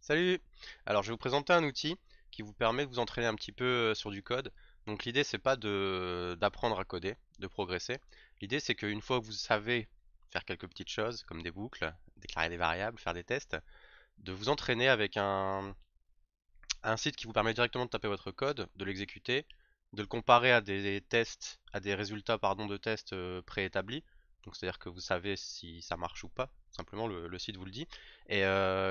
Salut! Alors je vais vous présenter un outil qui vous permet de vous entraîner un petit peu sur du code. Donc l'idée c'est pas de d'apprendre à coder, de progresser. L'idée c'est qu'une fois que vous savez faire quelques petites choses comme des boucles, déclarer des variables, faire des tests, de vous entraîner avec un site qui vous permet directement de taper votre code, de l'exécuter, de le comparer à des tests, à des résultats pardon de tests préétablis. Donc c'est-à-dire que vous savez si ça marche ou pas. Simplement le site vous le dit. Et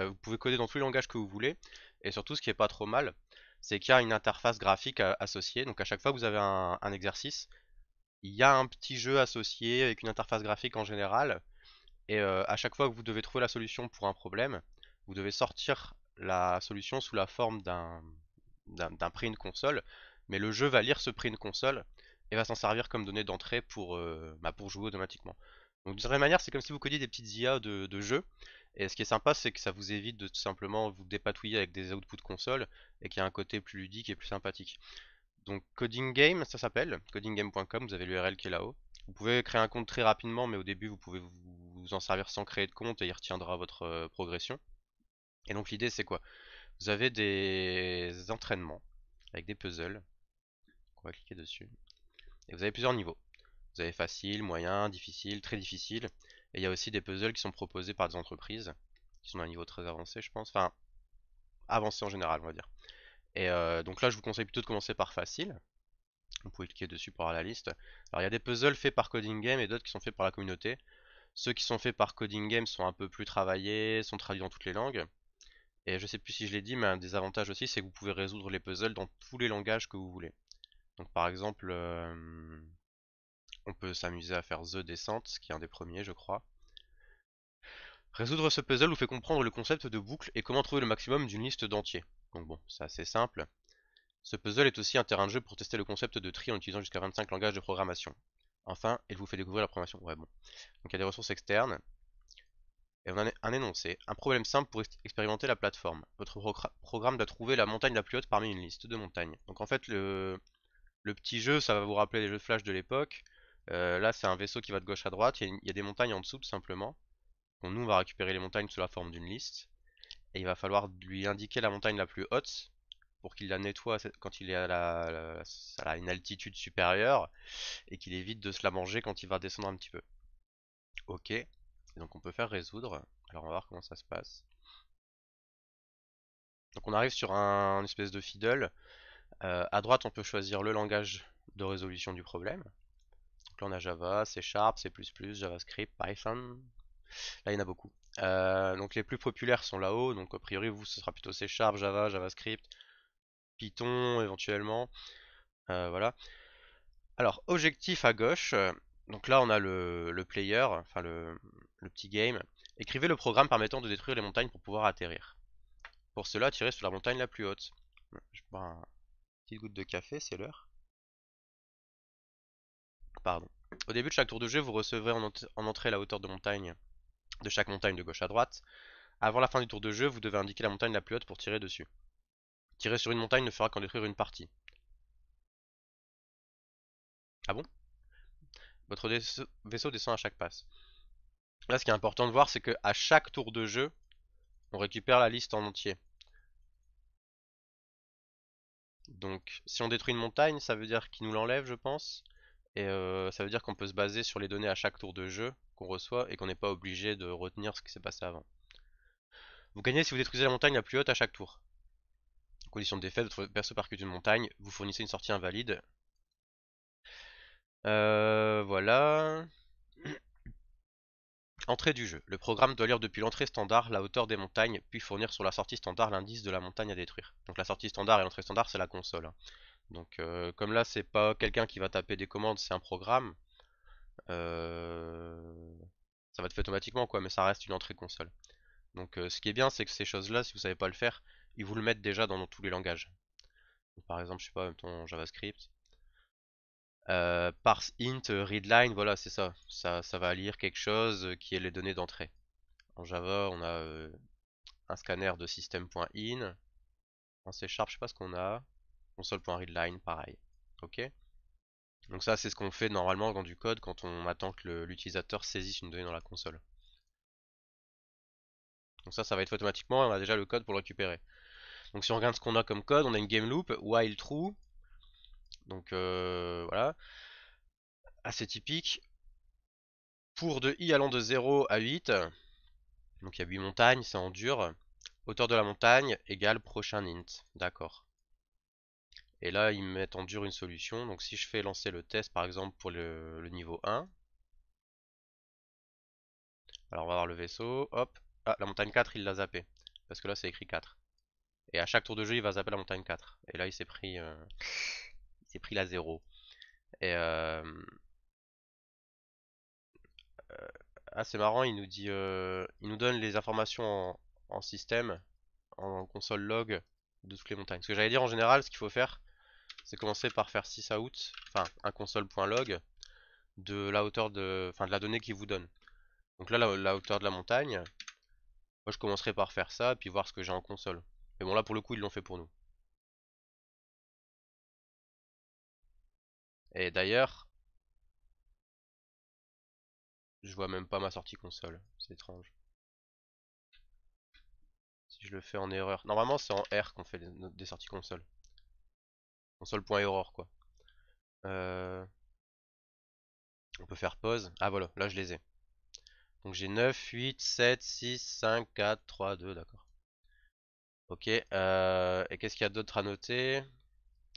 vous pouvez coder dans tous les langages que vous voulez. Et surtout ce qui est pas trop mal, c'est qu'il y a une interface graphique associée. Donc à chaque fois que vous avez un exercice, il y a un petit jeu associé avec une interface graphique en général. Et à chaque fois que vous devez trouver la solution pour un problème, vous devez sortir la solution sous la forme d'un print console, mais le jeu va lire ce print console et va s'en servir comme donnée d'entrée pour jouer automatiquement. Donc d'une certaine manière, c'est comme si vous codiez des petites IA de jeu. Et ce qui est sympa, c'est que ça vous évite de tout simplement vous dépatouiller avec des outputs console et qu'il y a un côté plus ludique et plus sympathique. Donc Coding Game, ça s'appelle, codinggame.com, vous avez l'URL qui est là-haut. Vous pouvez créer un compte très rapidement, mais au début vous pouvez vous en servir sans créer de compte et il retiendra votre progression. Et donc l'idée c'est quoi? Vous avez des entraînements avec des puzzles, on va cliquer dessus, et vous avez plusieurs niveaux. Vous avez facile, moyen, difficile, très difficile, et il y a aussi des puzzles qui sont proposés par des entreprises, qui sont à un niveau très avancé je pense, enfin avancé en général on va dire. Et donc là je vous conseille plutôt de commencer par facile. Vous pouvez cliquer dessus pour avoir la liste. Alors il y a des puzzles faits par Coding Game et d'autres qui sont faits par la communauté. Ceux qui sont faits par Coding Game sont un peu plus travaillés, sont traduits dans toutes les langues. Et je sais plus si je l'ai dit, mais un des avantages aussi, c'est que vous pouvez résoudre les puzzles dans tous les langages que vous voulez. Donc par exemple, on peut s'amuser à faire The Descent, qui est un des premiers, je crois. Résoudre ce puzzle vous fait comprendre le concept de boucle et comment trouver le maximum d'une liste d'entiers. Donc bon, c'est assez simple. Ce puzzle est aussi un terrain de jeu pour tester le concept de tri en utilisant jusqu'à 25 langages de programmation. Enfin, il vous fait découvrir la programmation. Ouais, bon. Donc il y a des ressources externes. Et on a un énoncé. Un problème simple pour expérimenter la plateforme. Votre programme doit trouver la montagne la plus haute parmi une liste de montagnes. Donc en fait, le petit jeu, ça va vous rappeler les jeux de Flash de l'époque. Là, c'est un vaisseau qui va de gauche à droite. Il y a des montagnes en dessous, tout simplement. Donc nous, on va récupérer les montagnes sous la forme d'une liste. Et il va falloir lui indiquer la montagne la plus haute pour qu'il la nettoie quand il est à une altitude supérieure et qu'il évite de se la manger quand il va descendre un petit peu. Ok, et donc on peut faire résoudre. Alors on va voir comment ça se passe. Donc on arrive sur un espèce de fiddle. À droite on peut choisir le langage de résolution du problème. Donc là on a Java, C Sharp, C++, JavaScript, Python. Là il y en a beaucoup. Donc les plus populaires sont là-haut. Donc a priori vous ce sera plutôt C Sharp, Java, JavaScript, Python éventuellement. Voilà. Alors, objectif à gauche, donc là on a le player, enfin le petit game. Écrivez le programme permettant de détruire les montagnes pour pouvoir atterrir. Pour cela, tirez sur la montagne la plus haute. Je bois une petite goutte de café, c'est l'heure. Pardon. Au début de chaque tour de jeu, vous recevrez en entrée la hauteur de montagne de chaque montagne de gauche à droite. Avant la fin du tour de jeu, vous devez indiquer la montagne la plus haute pour tirer dessus. Tirer sur une montagne ne fera qu'en détruire une partie. Ah bon? Votre vaisseau descend à chaque passe. Là, ce qui est important de voir, c'est qu'à chaque tour de jeu, on récupère la liste en entier. Donc, si on détruit une montagne, ça veut dire qu'il nous l'enlève, je pense. Et ça veut dire qu'on peut se baser sur les données à chaque tour de jeu qu'on reçoit et qu'on n'est pas obligé de retenir ce qui s'est passé avant. Vous gagnez si vous détruisez la montagne la plus haute à chaque tour. Condition de défaite, votre perso percute une montagne, vous fournissez une sortie invalide. Voilà. Entrée du jeu. Le programme doit lire depuis l'entrée standard la hauteur des montagnes, puis fournir sur la sortie standard l'indice de la montagne à détruire. Donc la sortie standard et l'entrée standard, c'est la console, hein. Donc comme là, c'est pas quelqu'un qui va taper des commandes, c'est un programme. Euh, Ça va être fait automatiquement quoi, mais ça reste une entrée console. Donc ce qui est bien, c'est que ces choses-là, si vous savez pas le faire, ils vous le mettent déjà dans tous les langages. Donc, par exemple, je sais pas, mettons JavaScript. Parse int readline, voilà, c'est ça. Ça va lire quelque chose qui est les données d'entrée. En Java, on a un scanner de system.in. En C Sharp, je sais pas ce qu'on a. Console.readline, pareil. Ok. Donc ça, c'est ce qu'on fait normalement dans du code quand on attend que l'utilisateur saisisse une donnée dans la console. Donc ça va être fait automatiquement et on a déjà le code pour le récupérer. Donc si on regarde ce qu'on a comme code, on a une game loop, while true. Donc voilà, assez typique. Pour de i allant de 0 à 8, donc il y a 8 montagnes, c'est en dur. Hauteur de la montagne égale prochain int. D'accord. Et là, ils me mettent en dur une solution. Donc si je fais lancer le test par exemple pour le niveau 1. Alors on va voir le vaisseau. Hop. Ah, la montagne 4, il l'a zappé. Parce que là, c'est écrit 4. Et à chaque tour de jeu, il va zapper la montagne 4. Et là, il s'est pris la 0. Et ah, c'est marrant, il nous donne les informations en système, en console log de toutes les montagnes. Ce que j'allais dire en général, ce qu'il faut faire, c'est commencer par faire sysout, enfin un console.log de la hauteur de la donnée qu'il vous donne. Donc là, la hauteur de la montagne, moi je commencerai par faire ça, puis voir ce que j'ai en console. Mais bon, là pour le coup, ils l'ont fait pour nous. Et d'ailleurs, je vois même pas ma sortie console. C'est étrange. Si je le fais en erreur. Normalement, c'est en R qu'on fait des sorties console. Console.error quoi. Euh, on peut faire pause. Ah voilà, là je les ai. Donc j'ai 9, 8, 7, 6, 5, 4, 3, 2, d'accord. Ok, et qu'est-ce qu'il y a d'autre à noter?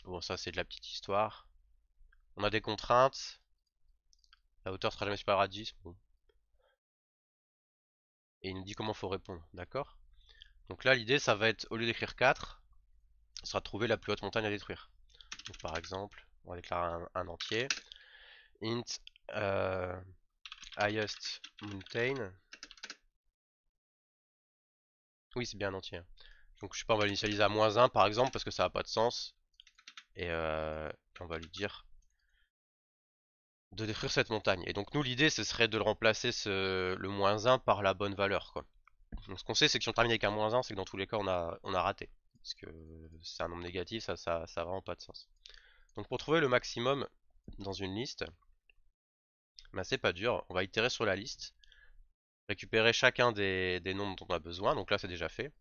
Bon, ça c'est de la petite histoire. On a des contraintes. La hauteur sera jamais supérieure à 10. Bon. Et il nous dit comment faut répondre, d'accord? Donc là, l'idée, ça va être, au lieu d'écrire 4, ça sera de trouver la plus haute montagne à détruire. Donc par exemple, on va déclarer un entier. Int euh, highest mountain. Oui, c'est bien un entier. Donc je sais pas, on va l'initialiser à -1 par exemple, parce que ça n'a pas de sens. Et on va lui dire de détruire cette montagne. Et donc nous l'idée ce serait de le remplacer le -1 par la bonne valeur quoi. Donc ce qu'on sait c'est que si on termine avec un -1 c'est que dans tous les cas on a raté. Parce que c'est un nombre négatif, ça a vraiment pas de sens. Donc pour trouver le maximum dans une liste, ben c'est pas dur, on va itérer sur la liste, récupérer chacun des nombres dont on a besoin, donc là c'est déjà fait.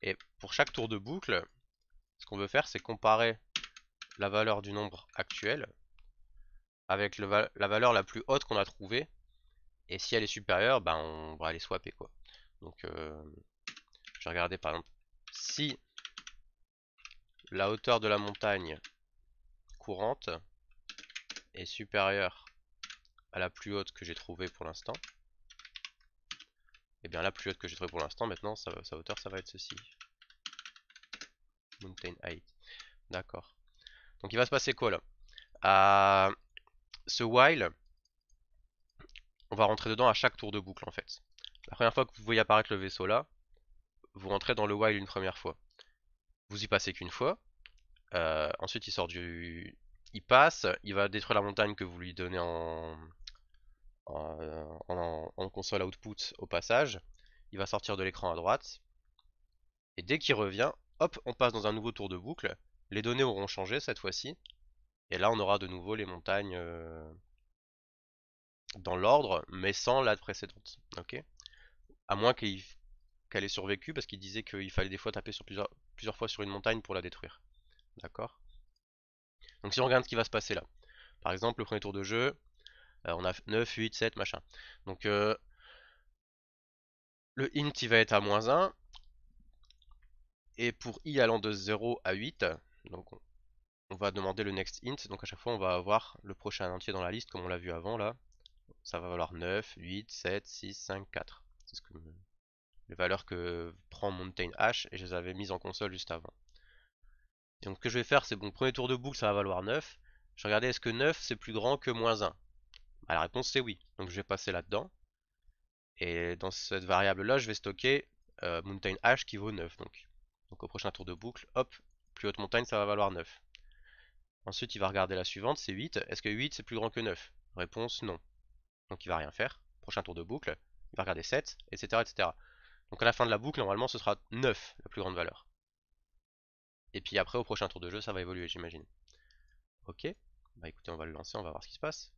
Et pour chaque tour de boucle, ce qu'on veut faire c'est comparer la valeur du nombre actuel avec la valeur la plus haute qu'on a trouvée. Et si elle est supérieure, ben on va aller swapper quoi. Donc je vais regarder par exemple si la hauteur de la montagne courante est supérieure à la plus haute que j'ai trouvée pour l'instant. Et bien la plus haute que j'ai trouvée pour l'instant, maintenant sa hauteur ça va être ceci. Mountain height. D'accord. Donc il va se passer quoi là? À ce while, on va rentrer dedans à chaque tour de boucle en fait. La première fois que vous voyez apparaître le vaisseau là, vous rentrez dans le while une première fois. Vous y passez qu'une fois. Ensuite, il sort il passe, il va détruire la montagne que vous lui donnez en console output au passage. Il va sortir de l'écran à droite. Et dès qu'il revient, hop, on passe dans un nouveau tour de boucle. Les données auront changé cette fois-ci. Et là, on aura de nouveau les montagnes dans l'ordre, mais sans la précédente. Ok. À moins qu'elle ait survécu, parce qu'il disait qu'il fallait des fois taper sur plusieurs fois sur une montagne pour la détruire. D'accord. Donc si on regarde ce qui va se passer là. Par exemple, le premier tour de jeu, on a 9, 8, 7, machin. Donc le int il va être à -1. Et pour i allant de 0 à 8, donc on va demander le next int. Donc à chaque fois on va avoir le prochain entier dans la liste comme on l'a vu avant là. Ça va valoir 9, 8, 7, 6, 5, 4. C'est les valeurs que prend Mountain H et je les avais mises en console juste avant. Et donc ce que je vais faire c'est bon, premier tour de boucle ça va valoir 9. Je vais regarder est-ce que 9 c'est plus grand que -1. Bah, la réponse c'est oui. Donc je vais passer là-dedans. Et dans cette variable là je vais stocker Mountain H qui vaut 9 donc au prochain tour de boucle, hop, plus haute montagne ça va valoir 9. Ensuite il va regarder la suivante, c'est 8. Est-ce que 8 c'est plus grand que 9? Réponse non. Donc il va rien faire. Prochain tour de boucle, il va regarder 7, etc. etc. Donc à la fin de la boucle, normalement ce sera 9 la plus grande valeur. Et puis après au prochain tour de jeu ça va évoluer j'imagine. Ok, bah écoutez on va le lancer, on va voir ce qui se passe.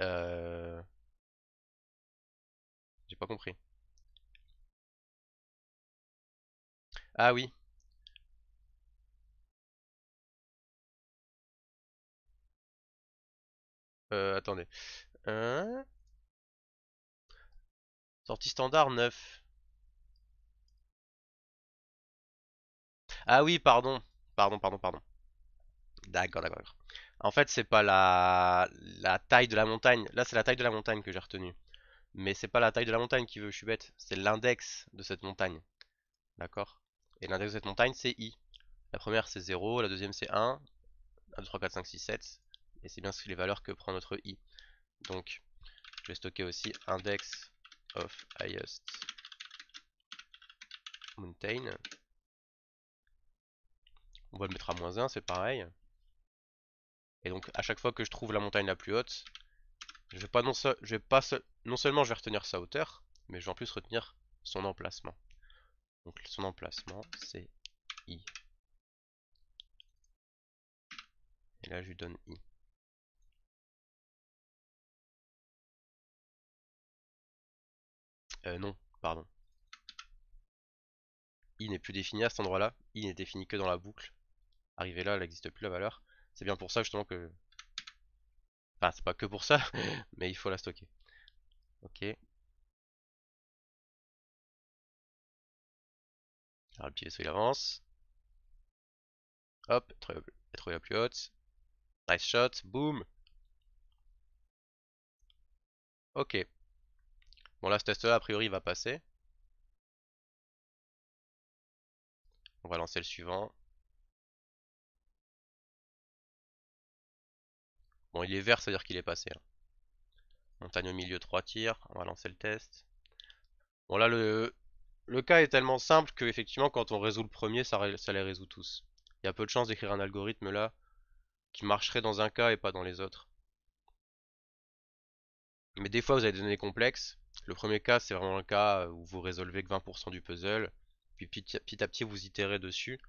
Euh... J'ai pas compris. Ah oui, attendez. Hein. Sortie standard 9. Ah oui, pardon. Pardon. D'accord, d'accord. En fait, c'est pas la taille de la montagne. Là, c'est la taille de la montagne que j'ai retenue. Mais c'est pas la taille de la montagne qui veut, je suis bête. C'est l'index de cette montagne. D'accord? Et l'index de cette montagne, c'est I. La première, c'est 0. La deuxième, c'est 1. 1, 2, 3, 4, 5, 6, 7. Et c'est bien les valeurs que prend notre I. Donc, je vais stocker aussi index of highest mountain. On va le mettre à -1, c'est pareil. Et donc, à chaque fois que je trouve la montagne la plus haute, je vais pas non, je vais pas non seulement je vais retenir sa hauteur, mais je vais en plus retenir son emplacement. Donc son emplacement c'est I. Et là je lui donne I. Non, pardon. I n'est plus défini à cet endroit-là. I n'est défini que dans la boucle. Arrivé là, elle n'existe plus la valeur. C'est bien pour ça justement que... Enfin, c'est pas que pour ça, mais il faut la stocker. Ok. Alors le petit vaisseau il avance. Hop, trouvé la plus haute. Nice shot, boom. Ok. Bon là ce test là a priori il va passer. On va lancer le suivant. Bon il est vert, ça veut dire qu'il est passé, hein. Montagne au milieu, 3 tirs. On va lancer le test. Bon là le cas est tellement simple que effectivement quand on résout le premier, ça les résout tous. Il y a peu de chances d'écrire un algorithme là qui marcherait dans un cas et pas dans les autres. Mais des fois vous avez des données complexes. Le premier cas c'est vraiment le cas où vous résolvez que 20% du puzzle. Puis petit à petit vous itérez dessus.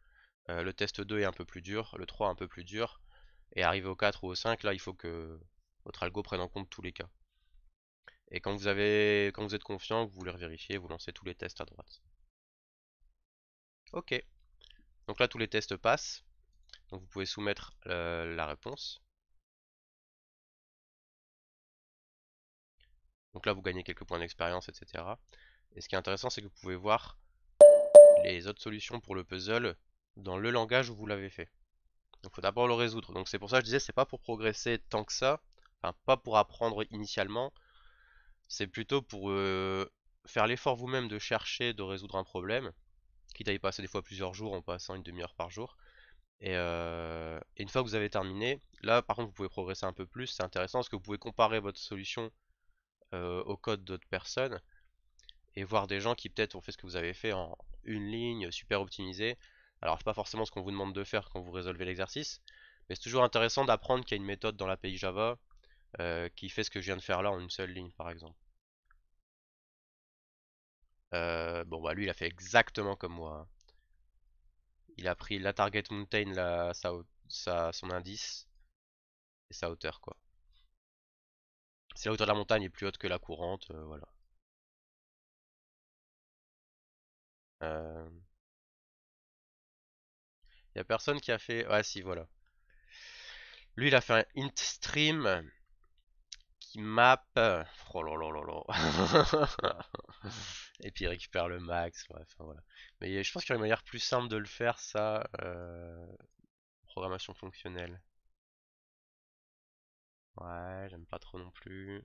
Le test 2 est un peu plus dur, le 3 un peu plus dur. Et arrivé au 4 ou au 5, là il faut que votre algo prenne en compte tous les cas. Et quand vous êtes confiant, vous voulez vérifier, vous lancez tous les tests à droite. Ok, donc là tous les tests passent. Donc vous pouvez soumettre la réponse. Donc là vous gagnez quelques points d'expérience, etc. Et ce qui est intéressant, c'est que vous pouvez voir les autres solutions pour le puzzle dans le langage où vous l'avez fait. Donc il faut d'abord le résoudre. Donc c'est pour ça que je disais, c'est pas pour progresser tant que ça, enfin pas pour apprendre initialement, c'est plutôt pour faire l'effort vous-même de chercher, de résoudre un problème, quitte à y passer des fois plusieurs jours en passant une demi-heure par jour. Et une fois que vous avez terminé, là par contre vous pouvez progresser un peu plus, c'est intéressant parce que vous pouvez comparer votre solution au code d'autres personnes et voir des gens qui peut-être ont fait ce que vous avez fait en une ligne, super optimisé. Alors c'est pas forcément ce qu'on vous demande de faire quand vous résolvez l'exercice, mais c'est toujours intéressant d'apprendre qu'il y a une méthode dans l'API Java qui fait ce que je viens de faire là en une seule ligne par exemple. Bon bah lui il a fait exactement comme moi, hein. Il a pris la target mountain, son indice et sa hauteur quoi. Si la hauteur de la montagne est plus haute que la courante, voilà. Euh, y a personne qui a fait... Ah si, voilà. Lui, il a fait un int stream qui map... Oh là là là là. Et puis il récupère le max, bref, enfin, voilà. Mais je pense qu'il y a une manière plus simple de le faire, ça. Programmation fonctionnelle. Ouais, j'aime pas trop non plus.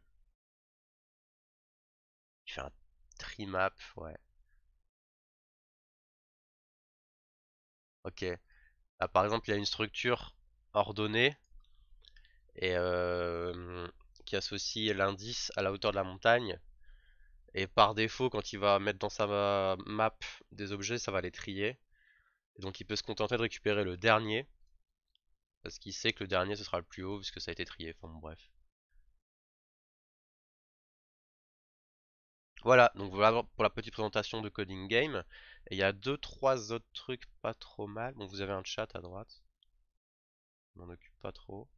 Il fait un tree map, ouais. Ok. Ah, par exemple, il y a une structure ordonnée et qui associe l'indice à la hauteur de la montagne. Et par défaut, quand il va mettre dans sa map des objets, ça va les trier. Et donc il peut se contenter de récupérer le dernier, parce qu'il sait que le dernier ce sera le plus haut, puisque ça a été trié. Enfin bon, bref. Voilà, donc voilà pour la petite présentation de Coding Game. Et il y a deux, trois autres trucs pas trop mal. Bon, vous avez un chat à droite, je m'en occupe pas trop.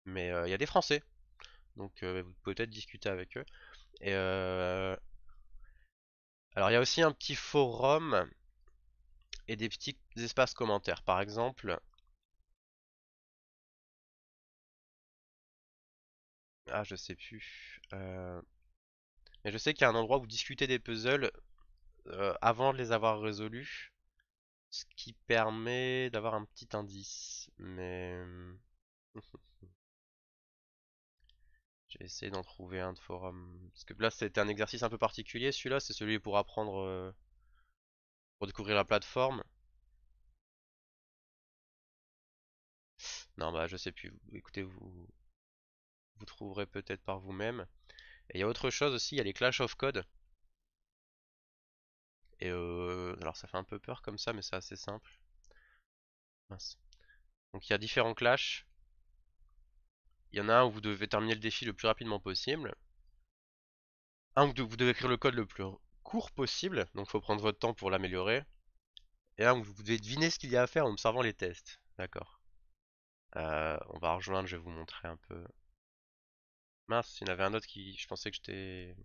Mais il y a des Français, donc vous pouvez peut-être discuter avec eux. Et alors il y a aussi un petit forum et des petits espaces commentaires. Par exemple, ah je sais plus, mais je sais qu'il y a un endroit où vous discutez des puzzles avant de les avoir résolus, ce qui permet d'avoir un petit indice. Mais j'ai essayé d'en trouver un de forum. Parce que là, c'était un exercice un peu particulier. Celui-là, c'est celui pour apprendre, pour découvrir la plateforme. Non, bah, je sais plus. Écoutez, vous trouverez peut-être par vous-même. Et il y a autre chose aussi, il y a les Clash of Code. Et alors, ça fait un peu peur comme ça, mais c'est assez simple. Mince. Donc, il y a différents clashs. Il y en a un où vous devez terminer le défi le plus rapidement possible. Un où vous devez écrire le code le plus court possible. Donc, il faut prendre votre temps pour l'améliorer. Et un où vous devez deviner ce qu'il y a à faire en observant les tests. D'accord. On va rejoindre, je vais vous montrer un peu. Mince, il y en avait un autre qui... Je pensais que j'étais...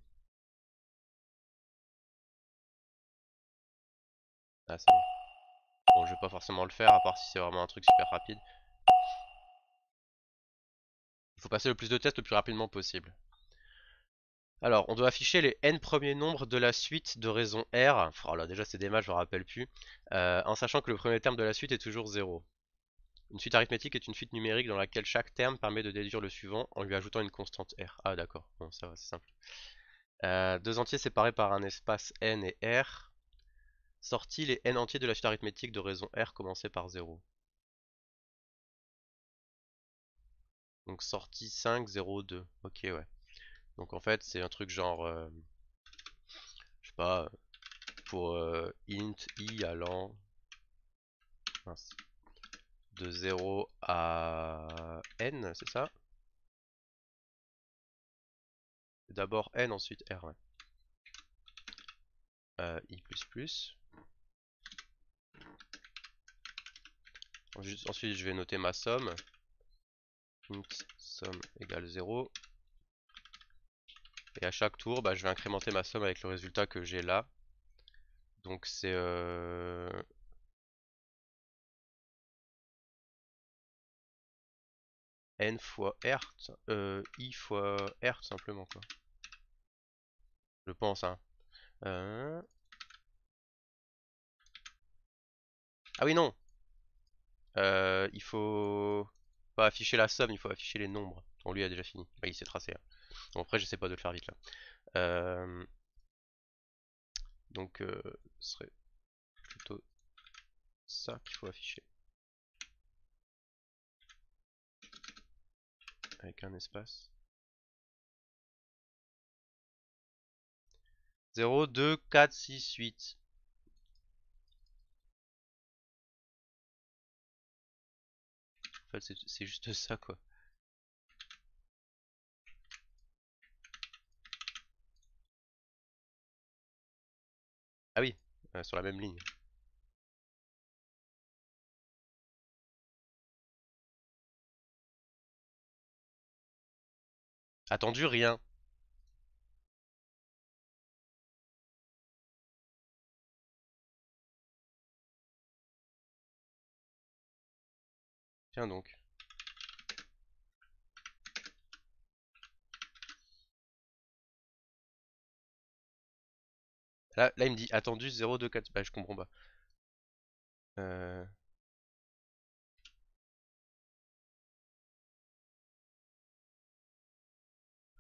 Ah, c'est bon. Bon, je vais pas forcément le faire, à part si c'est vraiment un truc super rapide. Il faut passer le plus de tests le plus rapidement possible. Alors, on doit afficher les n premiers nombres de la suite de raison R. Oh là, déjà c'est des maths, je me rappelle plus. En sachant que le premier terme de la suite est toujours 0. Une suite arithmétique est une suite numérique dans laquelle chaque terme permet de déduire le suivant en lui ajoutant une constante R. Ah d'accord, bon ça va, c'est simple. Deux entiers séparés par un espace n et R. Sortis les n entiers de la suite arithmétique de raison R commencé par 0. Donc sortie 5, 0, 2. Ok, ouais. Donc en fait, c'est un truc genre, je sais pas, pour int i allant mince, de 0 à n, c'est ça? D'abord n, ensuite r, ouais. I++. Ensuite, je vais noter ma somme. Int somme égale 0. Et à chaque tour, bah, je vais incrémenter ma somme avec le résultat que j'ai là. Donc c'est n fois r, i fois r tout simplement quoi. Je pense hein. Euh, Ah oui non, il faut pas afficher la somme, il faut afficher les nombres. On lui a déjà fini. Bah, il s'est tracé, hein. Bon après j'essaie pas de le faire vite là. Euh, donc ce serait plutôt ça qu'il faut afficher. Avec un espace. 0, 2, 4, 6, 8. En fait c'est juste ça quoi. Ah oui, sur la même ligne. Attendu, rien. Tiens donc. Là il me dit attendu 0, 2, 4. Bah je comprends pas. Euh...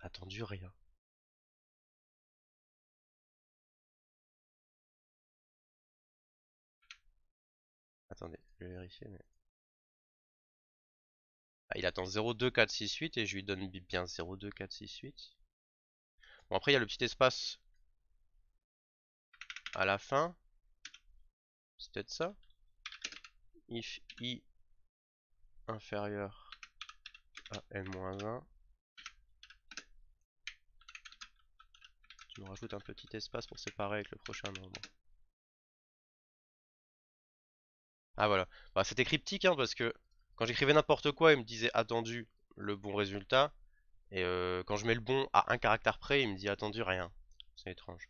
Attendu, rien. Attendez, je vais vérifier. Mais... Ah, il attend 0, 2, 4, 6, 8 et je lui donne bien 0, 2, 4, 6, 8. Bon après il y a le petit espace à la fin. C'est peut-être ça. If i inférieur à n-1. Je me rajoute un petit espace pour séparer avec le prochain nombre. Ah voilà. Bah, c'était cryptique hein, parce que quand j'écrivais n'importe quoi, il me disait attendu le bon résultat. Et quand je mets le bon à un caractère près, il me dit attendu rien. C'est étrange.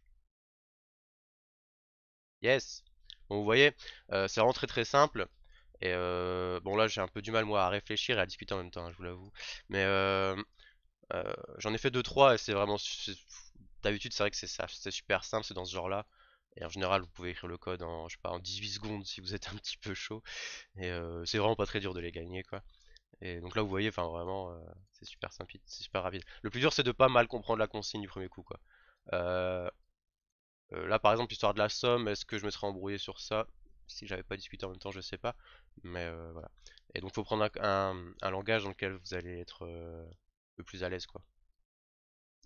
Yes! Bon, vous voyez, c'est vraiment très très simple. Et bon, là, j'ai un peu du mal, moi, à réfléchir et à discuter en même temps, hein, je vous l'avoue. Mais j'en ai fait deux trois et c'est vraiment. D'habitude, c'est vrai que c'est ça, c'est super simple, c'est dans ce genre-là. Et en général, vous pouvez écrire le code en, je sais pas, en 18 secondes si vous êtes un petit peu chaud. Et c'est vraiment pas très dur de les gagner, quoi. Et donc là, vous voyez, enfin, vraiment, c'est super simple, c'est super rapide. Le plus dur, c'est de pas mal comprendre la consigne du premier coup, quoi. Euh, Là, par exemple, l'histoire de la somme, est-ce que je me serais embrouillé sur ça? Si j'avais pas discuté en même temps, je sais pas. Mais voilà. Et donc, faut prendre un langage dans lequel vous allez être le plus à l'aise, quoi.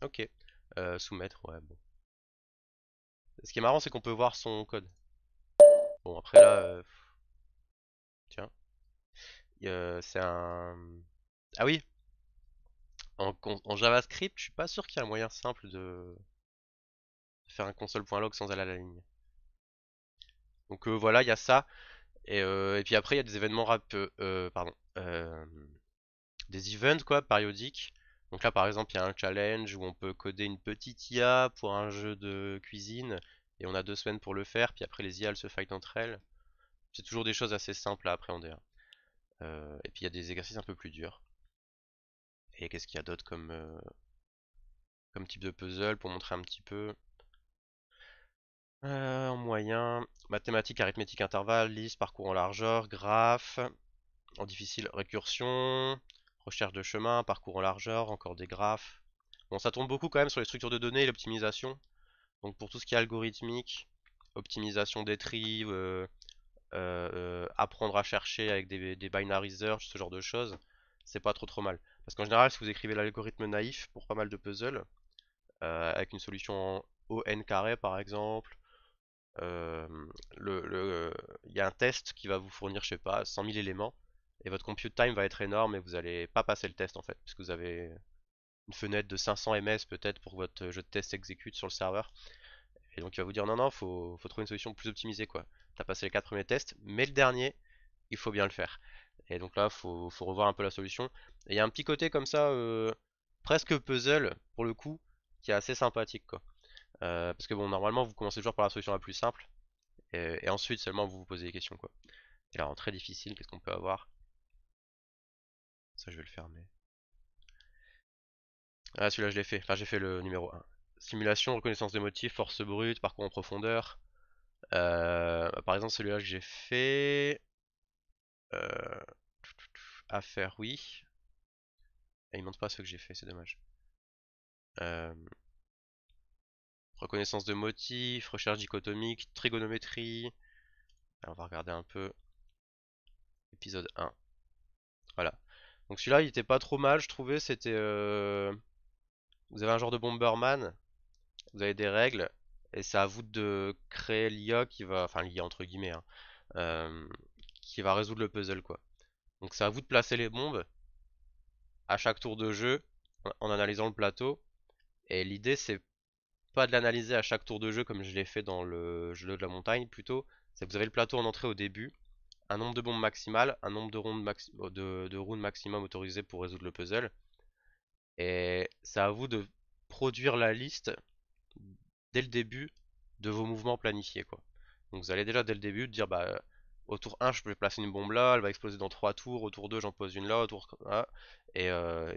Ok. Soumettre, ouais, bon. Ce qui est marrant, c'est qu'on peut voir son code. Bon, après là, tiens, c'est un. Ah oui, en JavaScript, je suis pas sûr qu'il y ait un moyen simple de faire un console.log sans aller à la ligne. Donc voilà, il y a ça. Et puis après, il y a des événements pardon, des events quoi, périodiques. Donc là, par exemple, il y a un challenge où on peut coder une petite IA pour un jeu de cuisine. Et on a 2 semaines pour le faire. Puis après, les IA elles se fight entre elles. C'est toujours des choses assez simples à appréhender, hein. Et puis il y a des exercices un peu plus durs. Et qu'est-ce qu'il y a d'autre comme type de puzzle pour montrer un petit peu? En moyen, mathématiques, arithmétique, intervalle, liste, parcours en largeur, graphe. En difficile, récursion, recherche de chemin, parcours en largeur, encore des graphes. Bon, ça tourne beaucoup quand même sur les structures de données et l'optimisation. Donc pour tout ce qui est algorithmique, optimisation des trees, apprendre à chercher avec des binary search, ce genre de choses, c'est pas trop mal. Parce qu'en général, si vous écrivez l'algorithme naïf pour pas mal de puzzles, avec une solution en O(n) carré par exemple, euh, il y a un test qui va vous fournir, je sais pas, 100 000 éléments, et votre compute time va être énorme et vous allez pas passer le test en fait, puisque vous avez une fenêtre de 500 ms peut-être pour que votre jeu de test s'exécute sur le serveur. Et donc il va vous dire non, non, faut trouver une solution plus optimisée quoi. T'as passé les 4 premiers tests, mais le dernier, il faut bien le faire. Et donc là, faut revoir un peu la solution. Et il y a un petit côté comme ça, presque puzzle pour le coup, qui est assez sympathique quoi. Parce que bon, normalement, vous commencez toujours par la solution la plus simple, et ensuite seulement vous vous posez des questions quoi. Et alors, en très difficile, qu'est-ce qu'on peut avoir? Ça, je vais le fermer. Ah, celui-là, je l'ai fait. Enfin, j'ai fait le numéro 1. Simulation, reconnaissance des motifs, force brute, parcours en profondeur. Par exemple, celui-là que j'ai fait. Euh, à faire, oui. Et il montre pas ce que j'ai fait, c'est dommage. Euh, reconnaissance de motifs, recherche dichotomique, trigonométrie. Alors, on va regarder un peu. Épisode 1. Voilà. Donc celui-là, il était pas trop mal, je trouvais. C'était. Vous avez un genre de Bomberman. Vous avez des règles. Et c'est à vous de créer l'IA qui va. Enfin, l'IA entre guillemets, hein, euh, qui va résoudre le puzzle, quoi. Donc c'est à vous de placer les bombes à chaque tour de jeu en analysant le plateau. Et l'idée, c'est pas de l'analyser à chaque tour de jeu comme je l'ai fait dans le jeu de la montagne, plutôt. C'est que vous avez le plateau en entrée au début, un nombre de bombes maximal, un nombre de rounds maximum autorisés pour résoudre le puzzle. Et c'est à vous de produire la liste dès le début de vos mouvements planifiés, quoi. Donc vous allez déjà dès le début dire bah au tour 1 je peux placer une bombe là, elle va exploser dans 3 tours, au tour 2 j'en pose une là, au tour 1, et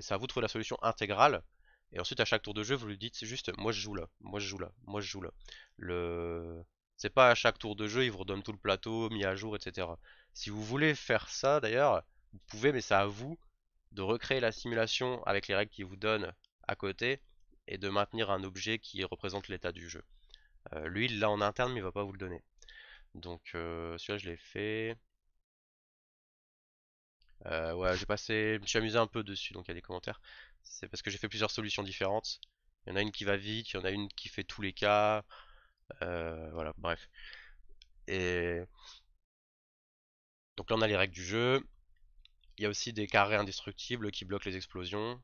c'est à vous de trouver la solution intégrale. Et ensuite à chaque tour de jeu vous lui dites c'est juste moi je joue là, moi je joue là, moi je joue là. Le C'est pas à chaque tour de jeu il vous redonne tout le plateau mis à jour, etc. Si vous voulez faire ça d'ailleurs, vous pouvez, mais c'est à vous de recréer la simulation avec les règles qu'il vous donne à côté et de maintenir un objet qui représente l'état du jeu. Lui, il l'a en interne, mais il va pas vous le donner. Donc celui-là, je l'ai fait. Ouais, j'ai passé, je me suis amusé un peu dessus, donc il y a des commentaires. C'est parce que j'ai fait plusieurs solutions différentes. Il y en a une qui va vite, il y en a une qui fait tous les cas. Voilà, bref. Et donc là, on a les règles du jeu. Il y a aussi des carrés indestructibles qui bloquent les explosions.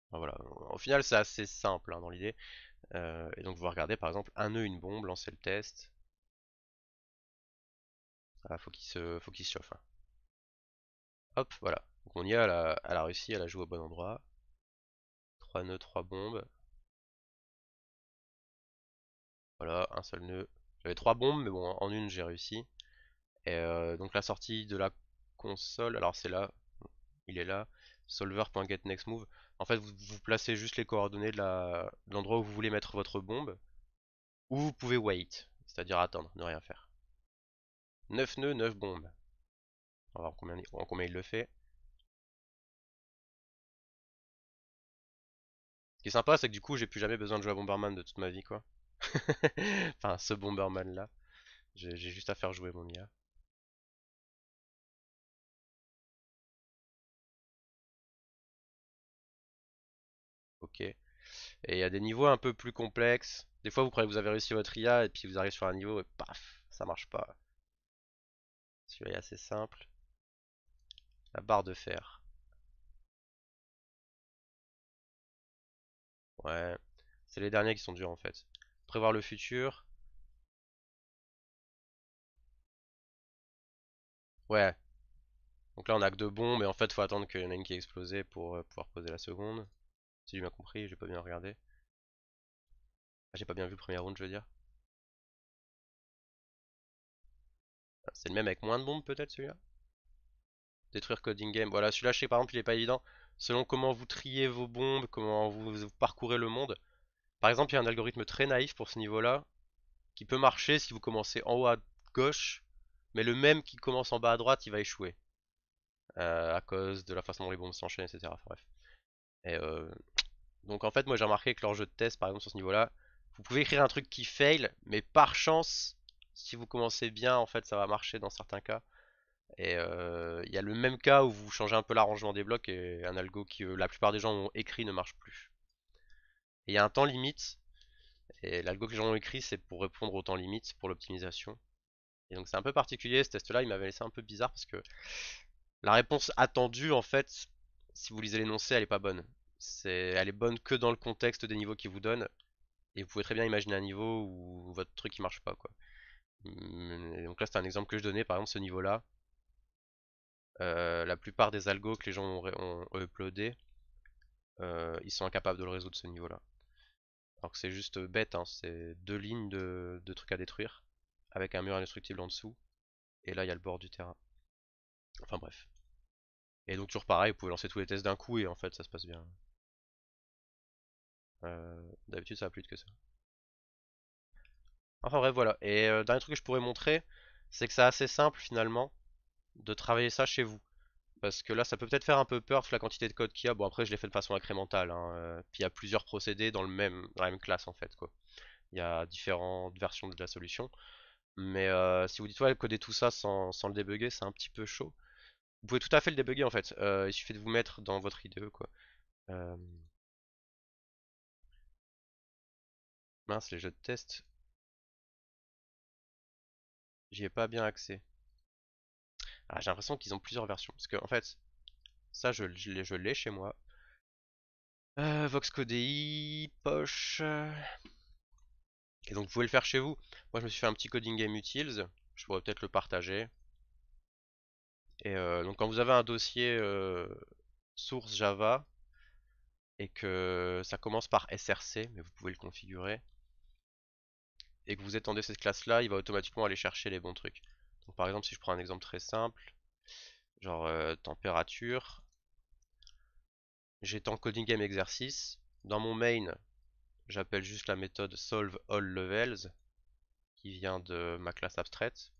Enfin, voilà. Au final, c'est assez simple hein, dans l'idée. Et donc, vous regardez par exemple un nœud, une bombe, lancer le test. Ah, faut qu'il se chauffe, hein. Hop, voilà. Donc on y est, elle a réussi, elle a joué au bon endroit. 3 nœuds, 3 bombes. Voilà, un seul nœud. J'avais 3 bombes, mais bon, en une j'ai réussi. Et donc la sortie de la console, alors c'est là, il est là, solver.getNextMove. En fait, vous placez juste les coordonnées de l'endroit où vous voulez mettre votre bombe, ou vous pouvez wait, c'est-à-dire attendre, ne rien faire. 9 nœuds, 9 bombes. On va voir en combien il le fait. Ce qui est sympa, c'est que du coup, j'ai plus jamais besoin de jouer à Bomberman de toute ma vie, quoi. Enfin, ce Bomberman là. J'ai juste à faire jouer mon IA. Ok. Et il y a des niveaux un peu plus complexes. Des fois, vous croyez que vous avez réussi votre IA et puis vous arrivez sur un niveau et paf, ça marche pas. Celui-là est assez simple. La barre de fer. Ouais. C'est les derniers qui sont durs en fait. Prévoir le futur. Ouais. Donc là, on a que deux bombes et en fait, faut attendre qu'il y en ait une qui ait explosé pour pouvoir poser la seconde. Si j'ai bien compris, j'ai pas bien regardé. Ah, j'ai pas bien vu le premier round, je veux dire. Ah, c'est le même avec moins de bombes peut-être celui-là? Détruire coding game. Voilà, celui-là, je sais par exemple, il est pas évident. Selon comment vous triez vos bombes, comment vous parcourez le monde. Par exemple, il y a un algorithme très naïf pour ce niveau-là, qui peut marcher si vous commencez en haut à gauche, mais le même qui commence en bas à droite, il va échouer. À cause de la façon dont les bombes s'enchaînent, etc. Enfin, bref. Et donc en fait, moi j'ai remarqué que leur jeu de test, par exemple sur ce niveau-là, vous pouvez écrire un truc qui fail, mais par chance, si vous commencez bien, en fait, ça va marcher dans certains cas. Et il y a le même cas où vous changez un peu l'arrangement des blocs et un algo qui la plupart des gens ont écrit ne marche plus. Et il y a un temps limite, et l'algo que les gens ont écrit c'est pour répondre au temps limite pour l'optimisation. Et donc c'est un peu particulier, ce test-là il m'avait laissé un peu bizarre parce que la réponse attendue en fait, si vous lisez l'énoncé, elle est pas bonne. Elle est bonne que dans le contexte des niveaux qu'il vous donne, et vous pouvez très bien imaginer un niveau où votre truc il marche pas quoi. Et donc là c'est un exemple que je donnais, par exemple ce niveau-là, la plupart des algos que les gens ont uploadé, ils sont incapables de le résoudre ce niveau-là. Alors que c'est juste bête, hein, c'est deux lignes de trucs à détruire, avec un mur indestructible en dessous, et là il y a le bord du terrain. Enfin bref. Et donc toujours pareil, vous pouvez lancer tous les tests d'un coup et en fait ça se passe bien. D'habitude ça va plus vite que ça. Enfin bref voilà. Et dernier truc que je pourrais montrer, c'est que c'est assez simple finalement de travailler ça chez vous. Parce que là ça peut peut-être faire un peu peur la quantité de code qu'il y a. Bon après je l'ai fait de façon incrémentale, hein. Puis il y a plusieurs procédés dans la même classe en fait quoi. Il y a différentes versions de la solution. Mais si vous dites ouais, coder tout ça sans le débugger, c'est un petit peu chaud. Vous pouvez tout à fait le débugger en fait. Il suffit de vous mettre dans votre IDE quoi. Euh, Mince, les jeux de test, j'y ai pas bien accès. Ah, j'ai l'impression qu'ils ont plusieurs versions. Parce que en fait, ça je l'ai chez moi. VoxCodeI, Poche. Et donc vous pouvez le faire chez vous. Moi je me suis fait un petit coding game utils. Je pourrais peut-être le partager. Et donc quand vous avez un dossier source Java et que ça commence par src, mais vous pouvez le configurer, et que vous étendez cette classe-là, il va automatiquement aller chercher les bons trucs. Donc par exemple si je prends un exemple très simple, genre température, j'ai temps coding game exercice. Dans mon main, j'appelle juste la méthode solve all levels qui vient de ma classe abstraite.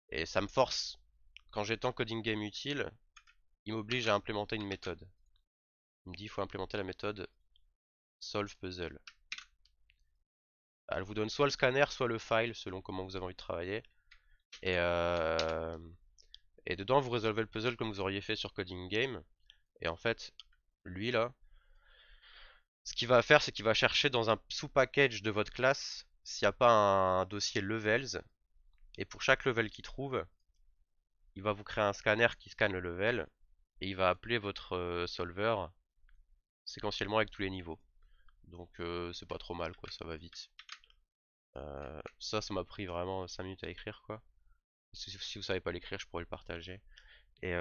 Et ça me force, quand j'ai temps coding game utile, il m'oblige à implémenter une méthode. Il me dit qu'il faut implémenter la méthode solve puzzle. Elle vous donne soit le scanner, soit le file, selon comment vous avez envie de travailler. Et, euh, et dedans, vous résolvez le puzzle comme vous auriez fait sur Coding Game. Et en fait, lui là, ce qu'il va faire, c'est qu'il va chercher dans un sous-package de votre classe s'il n'y a pas un dossier levels. Et pour chaque level qu'il trouve, il va vous créer un scanner qui scanne le level. Et il va appeler votre solver séquentiellement avec tous les niveaux. Donc c'est pas trop mal quoi, ça va vite. Ça m'a pris vraiment 5 minutes à écrire quoi. Si vous savez pas l'écrire, je pourrais le partager. Et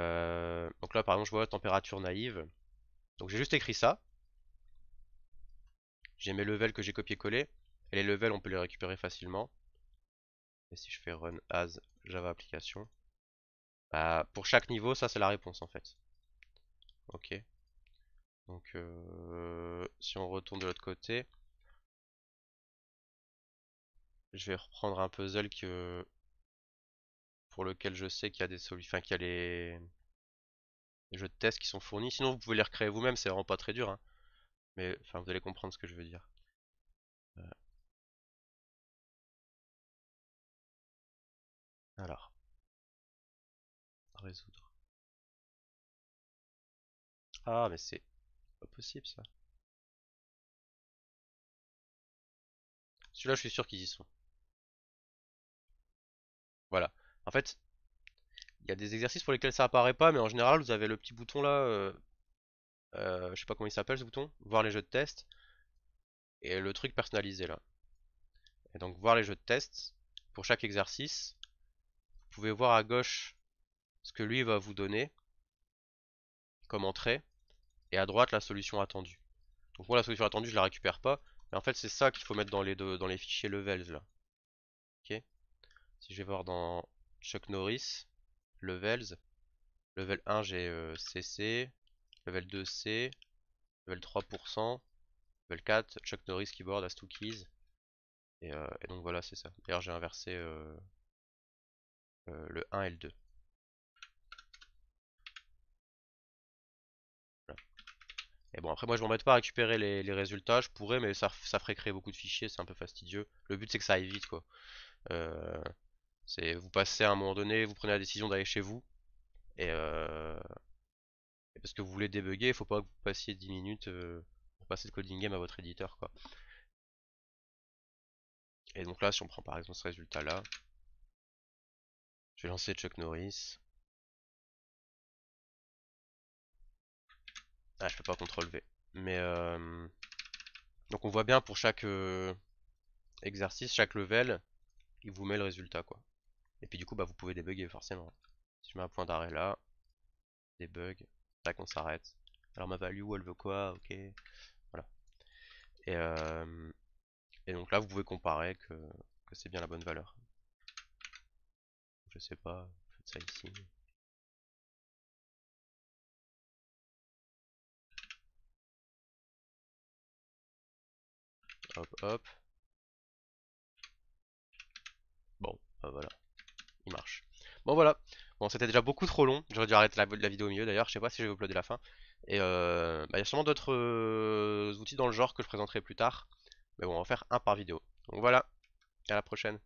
donc là, par exemple, je vois température naïve. Donc j'ai juste écrit ça. J'ai mes levels que j'ai copié-collé. Et les levels, on peut les récupérer facilement. Et si je fais run as Java application, bah, pour chaque niveau, ça c'est la réponse en fait. Ok. Donc si on retourne de l'autre côté, je vais reprendre un puzzle pour lequel je sais qu'il y a des solutions, enfin qu'il y a les jeux de test qui sont fournis. Sinon, vous pouvez les recréer vous-même, c'est vraiment pas très dur, hein. Mais enfin, vous allez comprendre ce que je veux dire. Euh, alors, résoudre. Ah, mais c'est pas possible ça. Celui-là, je suis sûr qu'ils y sont. Voilà. En fait, il y a des exercices pour lesquels ça apparaît pas, mais en général, vous avez le petit bouton là, je sais pas comment il s'appelle ce bouton, voir les jeux de test, et le truc personnalisé là. Et donc, voir les jeux de test, pour chaque exercice, vous pouvez voir à gauche ce que lui va vous donner comme entrée, et à droite la solution attendue. Donc moi la solution attendue je la récupère pas, mais en fait c'est ça qu'il faut mettre dans les fichiers levels là. Ok. Si je vais voir dans Chuck Norris, levels, level 1 j'ai CC, level 2 C, level 3%, level 4 Chuck Norris keyboard as two keys, et donc voilà c'est ça. D'ailleurs j'ai inversé le 1 et le 2. Voilà. Et bon après moi je m'embête pas à récupérer les résultats, je pourrais mais ça ferait créer beaucoup de fichiers, c'est un peu fastidieux. Le but c'est que ça aille vite quoi. Euh, C'est vous passez à un moment donné, vous prenez la décision d'aller chez vous et parce que vous voulez débugger, il faut pas que vous passiez 10 minutes pour passer le coding game à votre éditeur quoi. Et donc là, si on prend par exemple ce résultat là, je vais lancer Chuck Norris. Ah, je peux pas CTRL V. Mais donc on voit bien pour chaque exercice, chaque level, il vous met le résultat quoi. Et puis du coup, bah vous pouvez débugger forcément. Si je mets un point d'arrêt là, debug, tac, on s'arrête. Alors ma value, elle veut quoi? Ok, voilà. Et Et donc là, vous pouvez comparer que c'est bien la bonne valeur. Je sais pas, faites ça ici. Hop, hop. Bon, bah voilà, il marche. Bon voilà. Bon, c'était déjà beaucoup trop long. J'aurais dû arrêter la vidéo au milieu d'ailleurs. Je sais pas si je vais uploader la fin. Et bah, il y a sûrement d'autres outils dans le genre que je présenterai plus tard. Mais bon, on va faire un par vidéo. Donc voilà, à la prochaine.